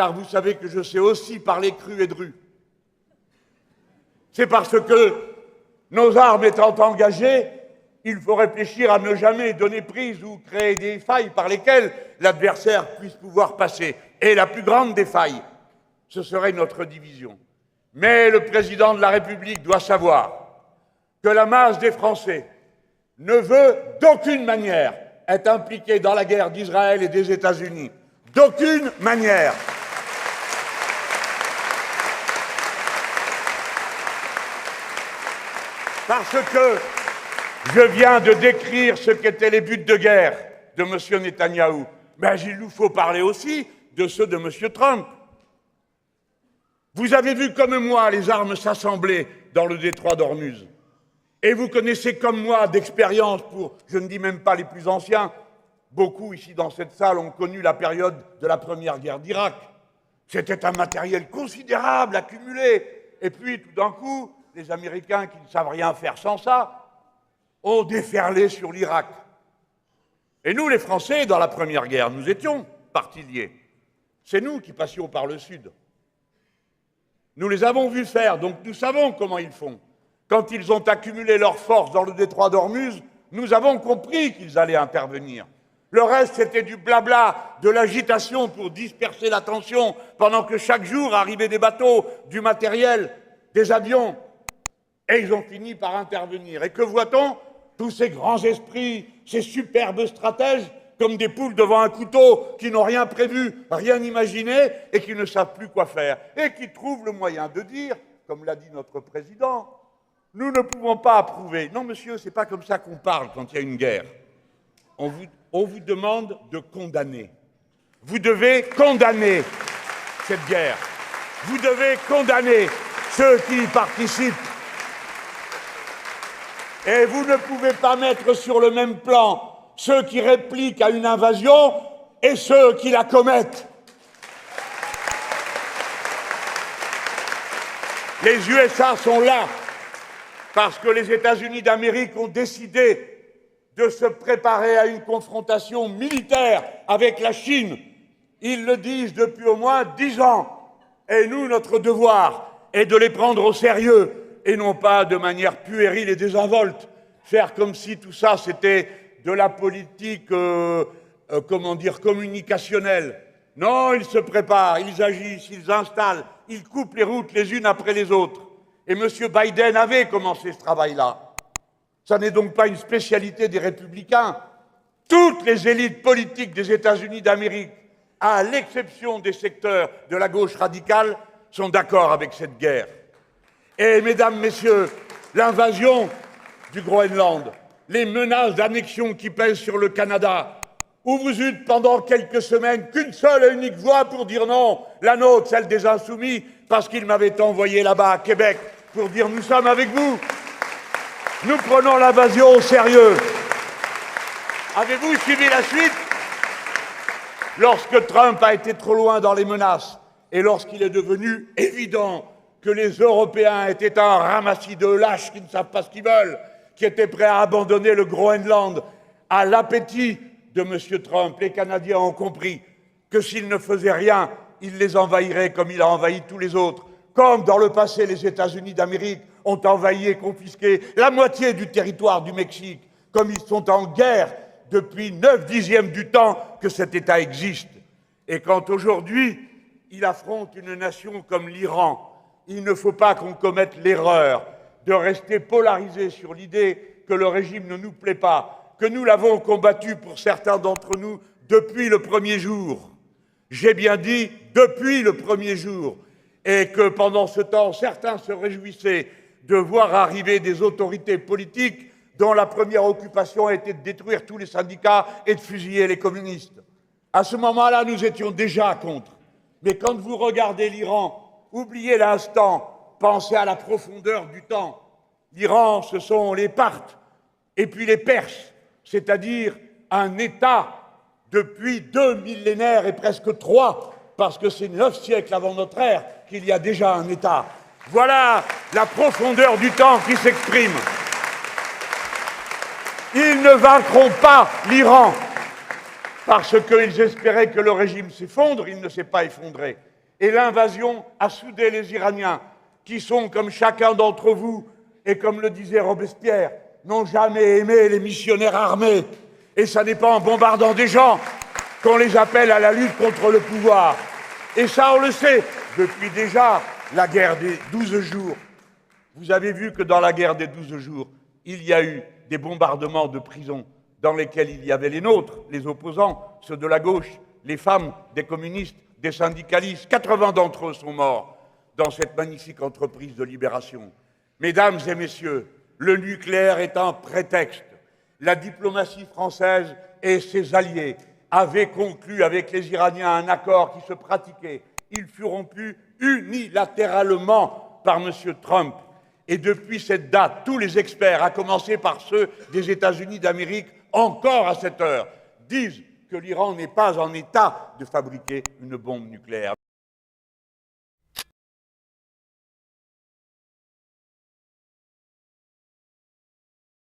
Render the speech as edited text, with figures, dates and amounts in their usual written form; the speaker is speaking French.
car vous savez que je sais aussi parler cru et dru. C'est parce que, nos armes étant engagées, il faut réfléchir à ne jamais donner prise ou créer des failles par lesquelles l'adversaire puisse pouvoir passer. Et la plus grande des failles, ce serait notre division. Mais le président de la République doit savoir que la masse des Français ne veut d'aucune manière être impliquée dans la guerre d'Israël et des États-Unis. D'aucune manière. Parce que je viens de décrire ce qu'étaient les buts de guerre de M. Netanyahou. Mais il nous faut parler aussi de ceux de M. Trump. Vous avez vu comme moi les armes s'assembler dans le détroit d'Ormuz. Et vous connaissez comme moi d'expérience pour, je ne dis même pas les plus anciens, beaucoup ici dans cette salle ont connu la période de la première guerre d'Irak. C'était un matériel considérable accumulé. Et puis tout d'un coup, les Américains qui ne savent rien faire sans ça ont déferlé sur l'Irak. Et nous, les Français, dans la première guerre, nous étions partis liés. C'est nous qui passions par le sud. Nous les avons vus faire, donc nous savons comment ils font. Quand ils ont accumulé leurs forces dans le détroit d'Ormuz, nous avons compris qu'ils allaient intervenir. Le reste, c'était du blabla, de l'agitation pour disperser l'attention, pendant que chaque jour arrivaient des bateaux, du matériel, des avions. Et ils ont fini par intervenir. Et que voit-on? Tous ces grands esprits, ces superbes stratèges, comme des poules devant un couteau, qui n'ont rien prévu, rien imaginé, et qui ne savent plus quoi faire. Et qui trouvent le moyen de dire, comme l'a dit notre président, nous ne pouvons pas approuver. Non, monsieur, c'est pas comme ça qu'on parle quand il y a une guerre. On vous demande de condamner. Vous devez condamner cette guerre. Vous devez condamner ceux qui y participent. Et vous ne pouvez pas mettre sur le même plan ceux qui répliquent à une invasion et ceux qui la commettent. Les USA sont là parce que les États-Unis d'Amérique ont décidé de se préparer à une confrontation militaire avec la Chine. Ils le disent depuis au moins 10 ans. Et nous, notre devoir est de les prendre au sérieux et non pas de manière puérile et désinvolte. Faire comme si tout ça, c'était de la politique, communicationnelle. Non, ils se préparent, ils agissent, ils installent, ils coupent les routes les unes après les autres. Et M. Biden avait commencé ce travail-là. Ça n'est donc pas une spécialité des Républicains. Toutes les élites politiques des États-Unis d'Amérique, à l'exception des secteurs de la gauche radicale, sont d'accord avec cette guerre. Et, mesdames, messieurs, l'invasion du Groenland, les menaces d'annexion qui pèsent sur le Canada, où vous eûtes pendant quelques semaines qu'une seule et unique voix pour dire non, la nôtre, celle des Insoumis, parce qu'ils m'avaient envoyé là-bas à Québec pour dire nous sommes avec vous. Nous prenons l'invasion au sérieux. Avez-vous suivi la suite? Lorsque Trump a été trop loin dans les menaces et lorsqu'il est devenu évident que les Européens étaient un ramassis de lâches qui ne savent pas ce qu'ils veulent, qui étaient prêts à abandonner le Groenland à l'appétit de M. Trump, les Canadiens ont compris que s'il ne faisait rien, il les envahirait comme il a envahi tous les autres. Comme dans le passé, les États-Unis d'Amérique ont envahi et confisqué la moitié du territoire du Mexique, comme ils sont en guerre depuis 9/10 du temps que cet État existe. Et quand aujourd'hui, il affronte une nation comme l'Iran, il ne faut pas qu'on commette l'erreur de rester polarisé sur l'idée que le régime ne nous plaît pas, que nous l'avons combattu pour certains d'entre nous depuis le premier jour. J'ai bien dit depuis le premier jour. Et que pendant ce temps, certains se réjouissaient de voir arriver des autorités politiques dont la première occupation a été de détruire tous les syndicats et de fusiller les communistes. À ce moment-là, nous étions déjà contre. Mais quand vous regardez l'Iran, oubliez l'instant, pensez à la profondeur du temps. L'Iran, ce sont les Parthes et puis les Perses, c'est-à-dire un État depuis 2 millénaires et presque 3, parce que c'est 9 siècles avant notre ère qu'il y a déjà un État. Voilà la profondeur du temps qui s'exprime. Ils ne vaincront pas l'Iran parce qu'ils espéraient que le régime s'effondre. Il ne s'est pas effondré. Et l'invasion a soudé les Iraniens, qui sont, comme chacun d'entre vous, et comme le disait Robespierre, n'ont jamais aimé les missionnaires armés. Et ça n'est pas en bombardant des gens qu'on les appelle à la lutte contre le pouvoir. Et ça, on le sait, depuis déjà la guerre des 12 jours. Vous avez vu que dans la guerre des 12 jours, il y a eu des bombardements de prisons dans lesquels il y avait les nôtres, les opposants, ceux de la gauche, les femmes, des communistes, des syndicalistes. 80 d'entre eux sont morts dans cette magnifique entreprise de libération. Mesdames et messieurs, le nucléaire est un prétexte. La diplomatie française et ses alliés avaient conclu avec les Iraniens un accord qui se pratiquait. Il fut rompu unilatéralement par M. Trump. Et depuis cette date, tous les experts, à commencer par ceux des États-Unis d'Amérique, encore à cette heure, disent que l'Iran n'est pas en état de fabriquer une bombe nucléaire.